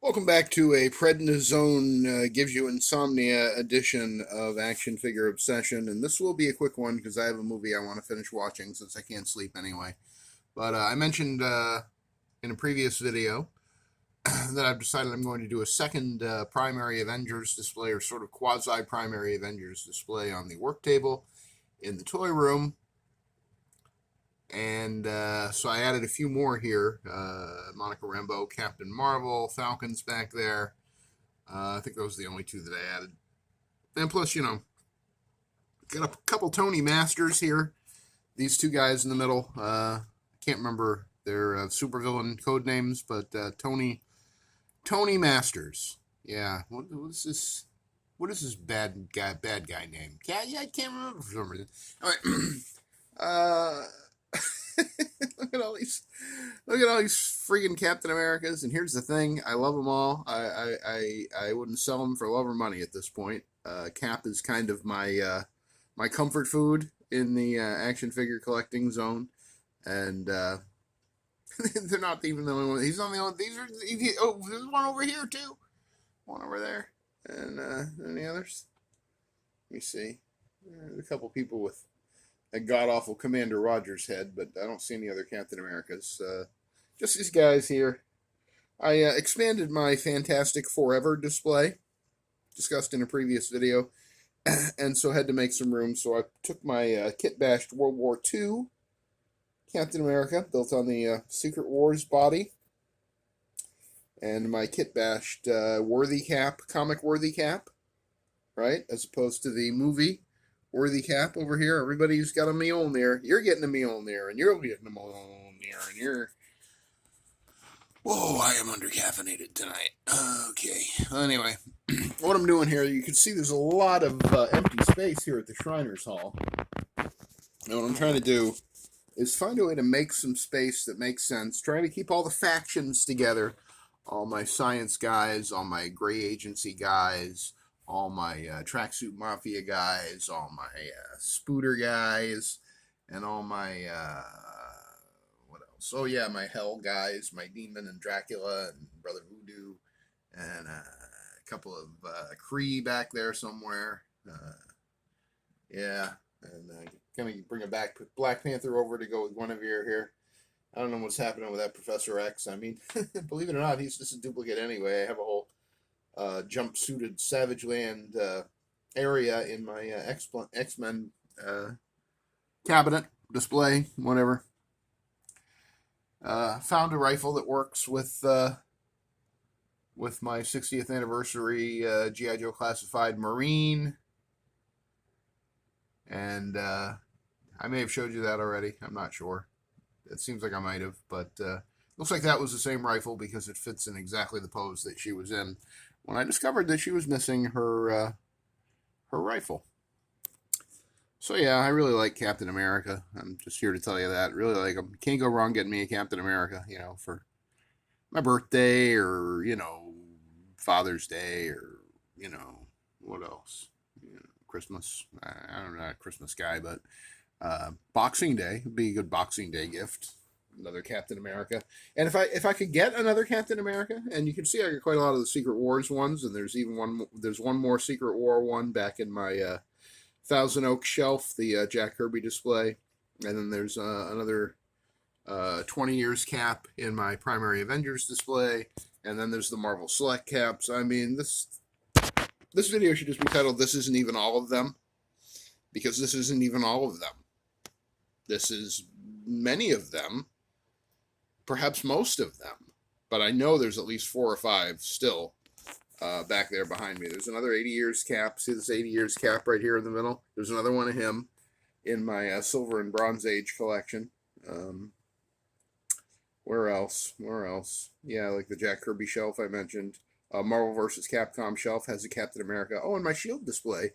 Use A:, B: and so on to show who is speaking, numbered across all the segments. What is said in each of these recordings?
A: Welcome back to a Prednisone gives you insomnia edition of Action Figure Obsession, and this will be a quick one because I have a movie I want to finish watching since I can't sleep anyway. But I mentioned in a previous video that I've decided I'm going to do a second primary Avengers display, or sort of quasi-primary Avengers display on the work table in the toy room. And so I added a few more here. Monica Rambeau, Captain Marvel, Falcon's back there. I think those are the only two that I added. And plus, got a couple Tony Masters here. These two guys in the middle. Can't remember their supervillain code names, but Tony Masters. Yeah. What is this? What is this bad guy name? Yeah, I can't remember for some reason. All right. Look at all these freaking Captain Americas. And here's the thing: I love them all. I wouldn't sell them for love or money at this point. Cap is kind of my comfort food in the action figure collecting zone, and they're not even the only one. He's not the only. There's one over here too, one over there, and any others? Let me see. There's a couple people with a god-awful Commander Rogers head, but I don't see any other Captain Americas. Just these guys here. I expanded my Fantastic Forever display, discussed in a previous video, and so had to make some room. So I took my kit-bashed World War II Captain America, built on the Secret Wars body, and my kit-bashed Worthy Cap, comic Worthy Cap, right, as opposed to the movie Worthy Cap over here. Everybody's got a Mjolnir. You're getting a Mjolnir, and you're getting a Mjolnir, and you're... Whoa, I am undercaffeinated tonight. Okay. Anyway, what I'm doing here, you can see there's a lot of empty space here at the Shriners Hall. And what I'm trying to do is find a way to make some space that makes sense, trying to keep all the factions together, all my science guys, all my gray agency guys, all my tracksuit mafia guys, all my spooter guys, and all my what else? Oh yeah, my hell guys, my demon and Dracula and Brother Voodoo, and a couple of Kree back there somewhere. Yeah, and gonna bring a back Black Panther over to go with Guinevere here. I don't know what's happening with that Professor X. I mean, believe it or not, he's just a duplicate anyway. I have a whole jumpsuited Savage Land area in my X-Men cabinet display, whatever. Found a rifle that works with my 60th anniversary G.I. Joe Classified Marine, and I may have showed you that already. I'm not sure. It seems like I might have, but looks like that was the same rifle because it fits in exactly the pose that she was in when I discovered that she was missing her rifle. So yeah, I really like Captain America. I'm just here to tell you that. Really like him. Can't go wrong getting me a Captain America, for my birthday or, Father's Day or, what else? Christmas. I'm not a Christmas guy, but Boxing Day would be a good Boxing Day gift. Another Captain America, and if I could get another Captain America, and you can see I got quite a lot of the Secret Wars ones, and there's one more Secret War one back in my Thousand Oaks shelf, the Jack Kirby display, and then there's another 20 years cap in my primary Avengers display, and then there's the Marvel Select caps. I mean, this video should just be titled "This Isn't Even All of Them," because this isn't even all of them. This is many of them. Perhaps most of them, but I know there's at least 4 or 5 still back there behind me. There's another 80 years cap. See this 80 years cap right here in the middle? There's another one of him in my Silver and Bronze Age collection. Where else? Yeah, like the Jack Kirby shelf I mentioned. Marvel vs. Capcom shelf has a Captain America. Oh, and my Shield display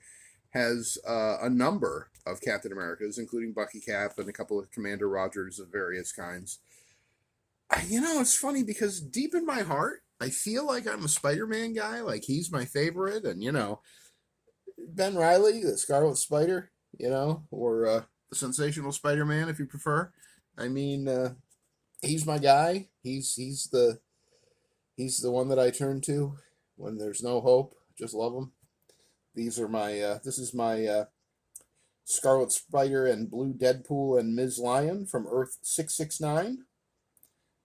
A: has a number of Captain Americas, including Bucky Cap and a couple of Commander Rogers of various kinds. It's funny because deep in my heart, I feel like I'm a Spider-Man guy. Like, he's my favorite. And, Ben Reilly, the Scarlet Spider, or the Sensational Spider-Man, if you prefer. I mean, he's my guy. He's the He's the one that I turn to when there's no hope. Just love him. These are my, this is my Scarlet Spider and Blue Deadpool and Ms. Lion from Earth 669.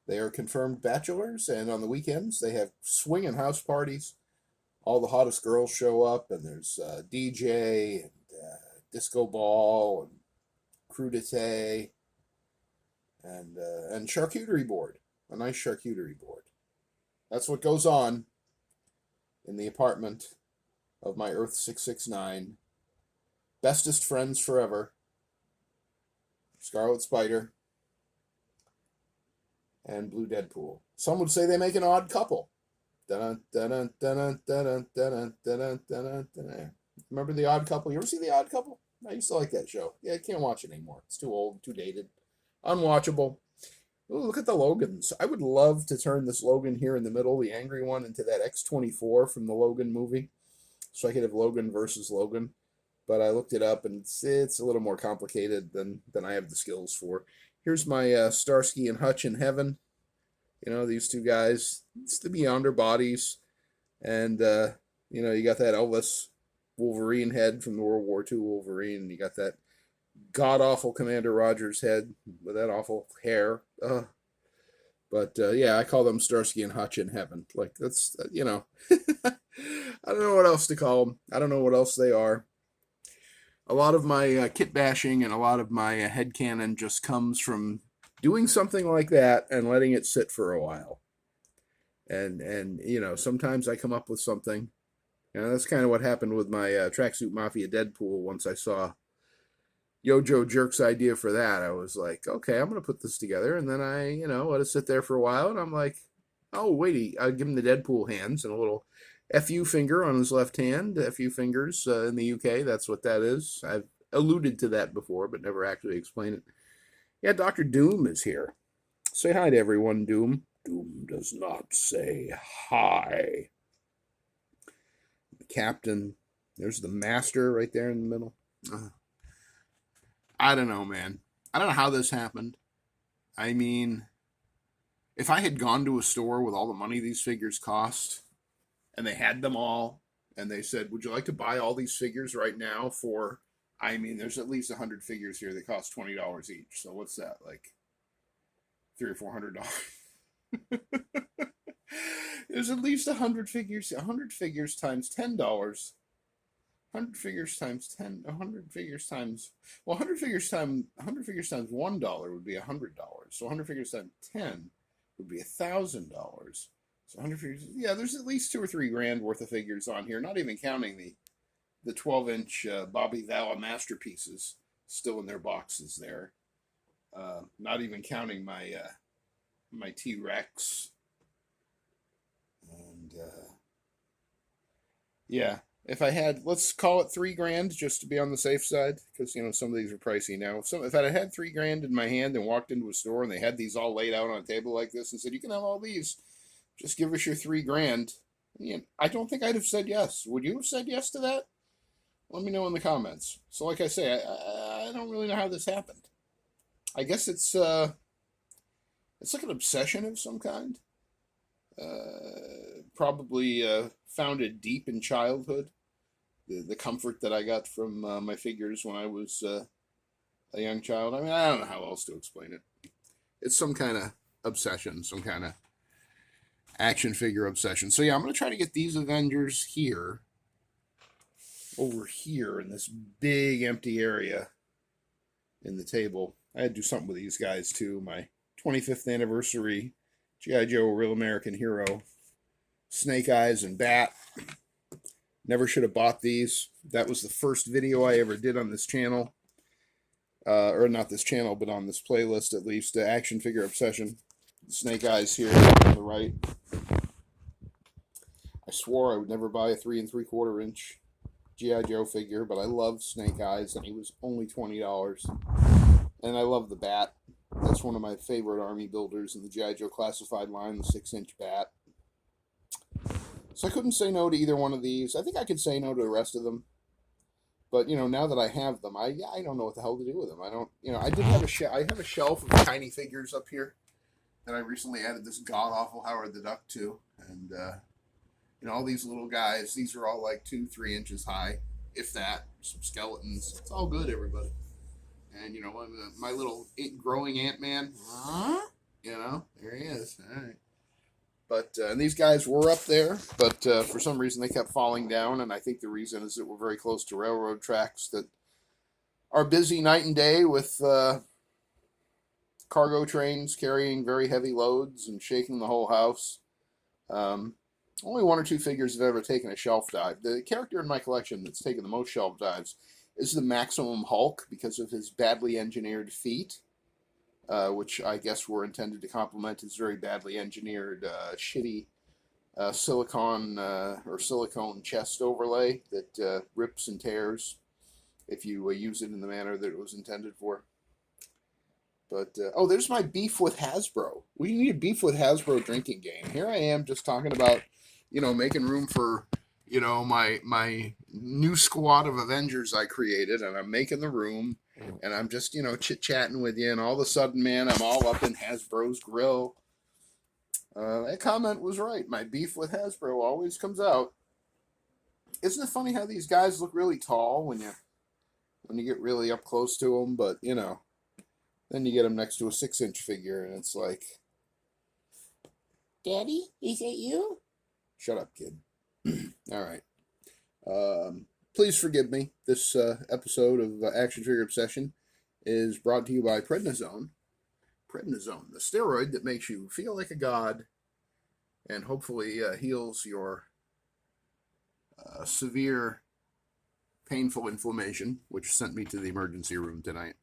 A: They are confirmed bachelors, and on the weekends they have swinging house parties. All the hottest girls show up, and there's DJ and disco ball and crudité and charcuterie board, a nice charcuterie board. That's what goes on in the apartment of my Earth 669. Bestest friends forever. Scarlet Spider and Blue Deadpool. Some would say they make an odd couple. Remember The Odd Couple? You ever see The Odd Couple? I used to like that show. Yeah, I can't watch it anymore. It's too old, too dated, unwatchable. Ooh, look at the Logans. I would love to turn this Logan here in the middle, the angry one, into that X-24 from the Logan movie, so I could have Logan versus Logan. But I looked it up, and it's a little more complicated than I have the skills for. Here's my Starsky and Hutch in heaven. You know, these two guys. It's the Beyonder bodies. And, you know, you got that Elvis Wolverine head from the World War II Wolverine. And you got that god-awful Commander Rogers head with that awful hair. But, yeah, I call them Starsky and Hutch in heaven. Like, that's, you know. I don't know what else to call them. I don't know what else they are. A lot of my kit bashing and a lot of my headcanon just comes from doing something like that and letting it sit for a while. And you know, sometimes I come up with something. You know, that's kind of what happened with my Tracksuit Mafia Deadpool. Once I saw Yojo Jerk's idea for that, I was like, okay, I'm going to put this together. And then I, you know, let it sit there for a while. And I'm like, oh, wait, I'll give him the Deadpool hands and a little FU finger on his left hand. FU fingers in the UK, that's what that is. I've alluded to that before, but never actually explained it. Yeah, Dr. Doom is here. Say hi to everyone, Doom. Doom does not say hi. The captain. There's the master right there in the middle. I don't know, man. I don't know how this happened. I mean, if I had gone to a store with all the money these figures cost, and they had them all, and they said, would you like to buy all these figures right now for, I mean, there's at least 100 figures here that cost $20 each. So what's that, like $300 or $400? There's at least 100 figures. 100 figures times $10. 100 figures times 10. 100 figures times. Well, 100 figures times $1 would be $100. So 100 figures times 10 would be $1,000. So 100 figures. Yeah, there's at least $2 or $3 grand worth of figures on here. Not even counting the 12-inch Bobby Valla masterpieces still in their boxes there. Not even counting my my T-Rex. And yeah, if I had, let's call it $3 grand just to be on the safe side, because you know some of these are pricey now. So if I had $3 grand in my hand and walked into a store and they had these all laid out on a table like this and said, you can have all these, just give us your $3 grand. I don't think I'd have said yes. Would you have said yes to that? Let me know in the comments. So like I say, I don't really know how this happened. I guess it's like an obsession of some kind. Probably founded deep in childhood. The comfort that I got from my figures when I was a young child. I mean, I don't know how else to explain it. It's some kind of obsession, some kind of action figure obsession. So yeah, I'm going to try to get these Avengers here, over here in this big empty area in the table. I had to do something with these guys too. My 25th anniversary G.I. Joe Real American Hero, Snake Eyes and Bat. Never should have bought these. That was the first video I ever did on this channel. Or not this channel, but on this playlist at least. Action Figure Obsession. Snake Eyes here on the right. I swore I would never buy a 3 3/4 inch G.I. Joe figure, but I love Snake Eyes, and he was only $20. And I love the Bat. That's one of my favorite army builders in the G.I. Joe Classified line, the 6-inch Bat. So I couldn't say no to either one of these. I think I could say no to the rest of them. But, you know, now that I have them, I don't know what the hell to do with them. I don't, you know, I have a shelf of tiny figures up here. that I recently added this god awful Howard the Duck to, and all these little guys. These are all like 2, 3 inches high, if that. Some skeletons. It's all good, everybody. And my little growing Ant Man. There he is. All right. But and these guys were up there, but for some reason they kept falling down, and I think the reason is that we're very close to railroad tracks that are busy night and day with cargo trains carrying very heavy loads and shaking the whole house. Only 1 or 2 figures have ever taken a shelf dive. The character in my collection that's taken the most shelf dives is the Maximum Hulk because of his badly engineered feet, which I guess were intended to complement his very badly engineered, shitty silicone chest overlay that rips and tears if you use it in the manner that it was intended for. But, there's my beef with Hasbro. We need a beef with Hasbro drinking game. Here I am just talking about, making room for, my new squad of Avengers I created, and I'm making the room, and I'm just, chit-chatting with you, and all of a sudden, man, I'm all up in Hasbro's grill. That comment was right. My beef with Hasbro always comes out. Isn't it funny how these guys look really tall when you get really up close to them, but, then you get them next to a 6-inch figure, and it's like, Daddy, is that you? Shut up, kid. All right. Please forgive me. This episode of Action Figure Obsession is brought to you by prednisone. Prednisone, the steroid that makes you feel like a god and hopefully heals your severe, painful inflammation, which sent me to the emergency room tonight.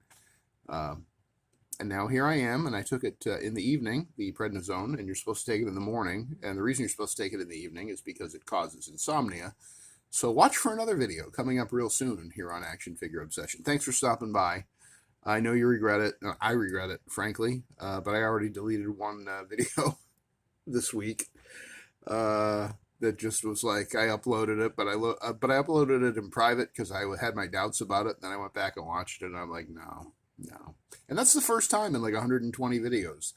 A: And now here I am, and I took it in the evening, the prednisone, and you're supposed to take it in the morning. And the reason you're supposed to take it in the evening is because it causes insomnia. So watch for another video coming up real soon here on Action Figure Obsession. Thanks for stopping by. I know you regret it. I regret it, frankly, but I already deleted one video this week that just was like I uploaded it, but I uploaded it in private because I had my doubts about it. And then I went back and watched it, and I'm like, no. And that's the first time in like 120 videos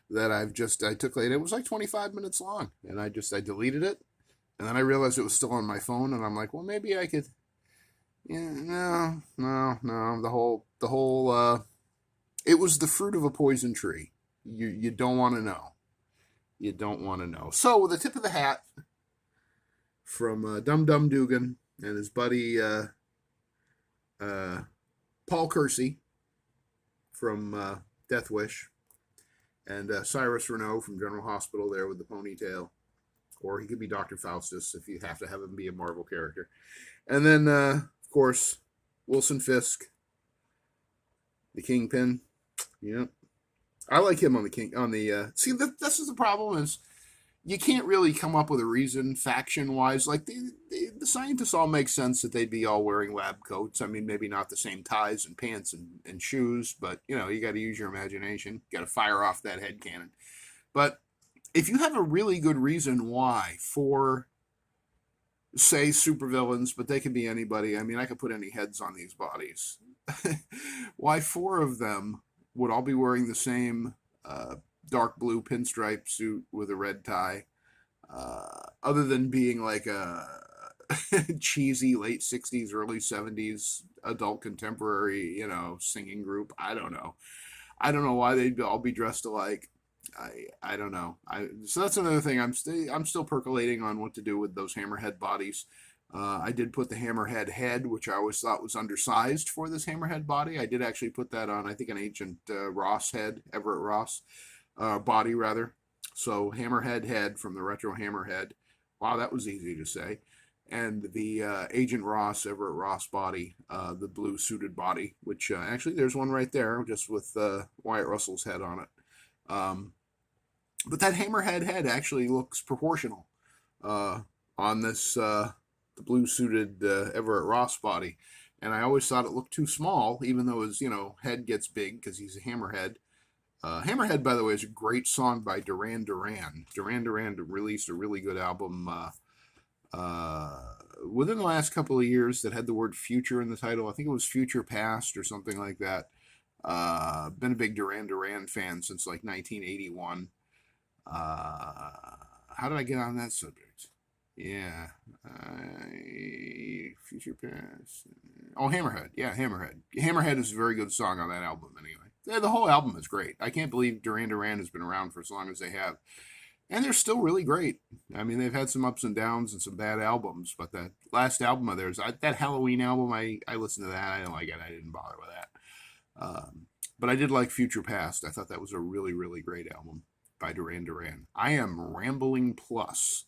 A: that I took, and it was like 25 minutes long, and I deleted it, and then I realized it was still on my phone, and I'm like, well, maybe I could, no, the whole, it was the fruit of a poison tree. You don't want to know. You don't want to know. So with a tip of the hat from Dum Dum Dugan and his buddy Paul Kersey from Death Wish, and Cyrus Renault from General Hospital there with the ponytail, or he could be Dr. Faustus if you have to have him be a Marvel character. And then, of course, Wilson Fisk, the Kingpin. Yep, I like him on the see, this is the problem is you can't really come up with a reason faction-wise. Like, the scientists all make sense that they'd be all wearing lab coats. I mean, maybe not the same ties and pants and shoes, but, you got to use your imagination. You got to fire off that head cannon. But if you have a really good reason why for, say, supervillains, but they can be anybody. I mean, I could put any heads on these bodies. Why 4 of them would all be wearing the same dark blue pinstripe suit with a red tie, other than being like a cheesy late 60s, early 70s adult contemporary, singing group. I don't know why they'd all be dressed alike. I don't know. So that's another thing. I'm still percolating on what to do with those hammerhead bodies. I did put the hammerhead head, which I always thought was undersized for this hammerhead body. I did actually put that on, I think, an Agent Ross head, Everett Ross. Body rather. So hammerhead head from the retro hammerhead. Wow, that was easy to say. And the Agent Ross, Everett Ross body, the blue suited body, which actually there's one right there just with Wyatt Russell's head on it. But that hammerhead head actually looks proportional on this the blue suited Everett Ross body. And I always thought it looked too small, even though his head gets big because he's a hammerhead. Hammerhead, by the way, is a great song by Duran Duran. Duran Duran released a really good album within the last couple of years that had the word future in the title. I think it was Future Past or something like that. Been a big Duran Duran fan since like 1981. How did I get on that subject? Yeah. Future Past. Oh, Hammerhead. Yeah, Hammerhead. Hammerhead is a very good song on that album, anyway. Yeah, the whole album is great. I can't believe Duran Duran has been around for as long as they have. And they're still really great. I mean, they've had some ups and downs and some bad albums, but that last album of theirs, that Halloween album, I listened to that. I didn't like it. I didn't bother with that. But I did like Future Past. I thought that was a really, really great album by Duran Duran. I am Rambling Plus,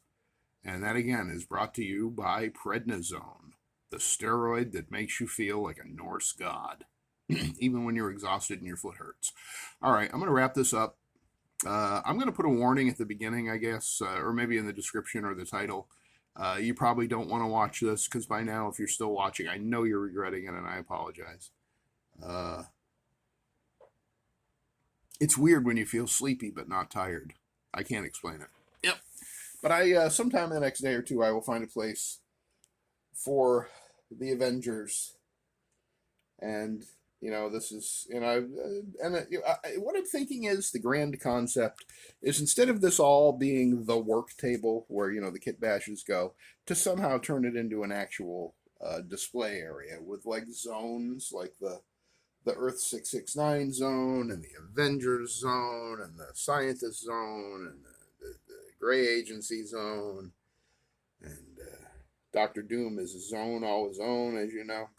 A: and that again is brought to you by prednisone, the steroid that makes you feel like a Norse god, even when you're exhausted and your foot hurts. All right, I'm going to wrap this up. I'm going to put a warning at the beginning, I guess, or maybe in the description or the title. You probably don't want to watch this because by now, if you're still watching, I know you're regretting it, and I apologize. It's weird when you feel sleepy but not tired. I can't explain it. Yep. But I sometime the next day or two, I will find a place for the Avengers. And, you know, this is, you know, what I'm thinking is the grand concept is instead of this all being the work table where, you know, the kit bashes go, to somehow turn it into an actual display area with like zones like the Earth 669 zone and the Avengers zone and the Scientist zone and the Gray Agency zone. And Doctor Doom is a zone all his own, as you know.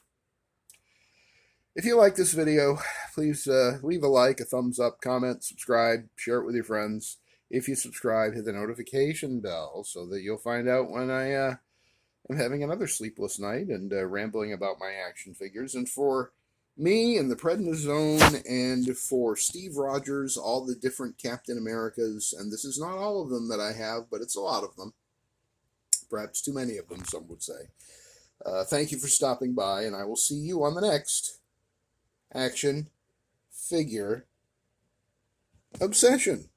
A: If you like this video, please leave a like, a thumbs up, comment, subscribe, share it with your friends. If you subscribe, hit the notification bell so that you'll find out when I am having another sleepless night and rambling about my action figures. And for me and the prednisone, and for Steve Rogers, all the different Captain Americas, and this is not all of them that I have, but it's a lot of them. Perhaps too many of them, some would say. Thank you for stopping by, and I will see you on the next Action Figure Obsession.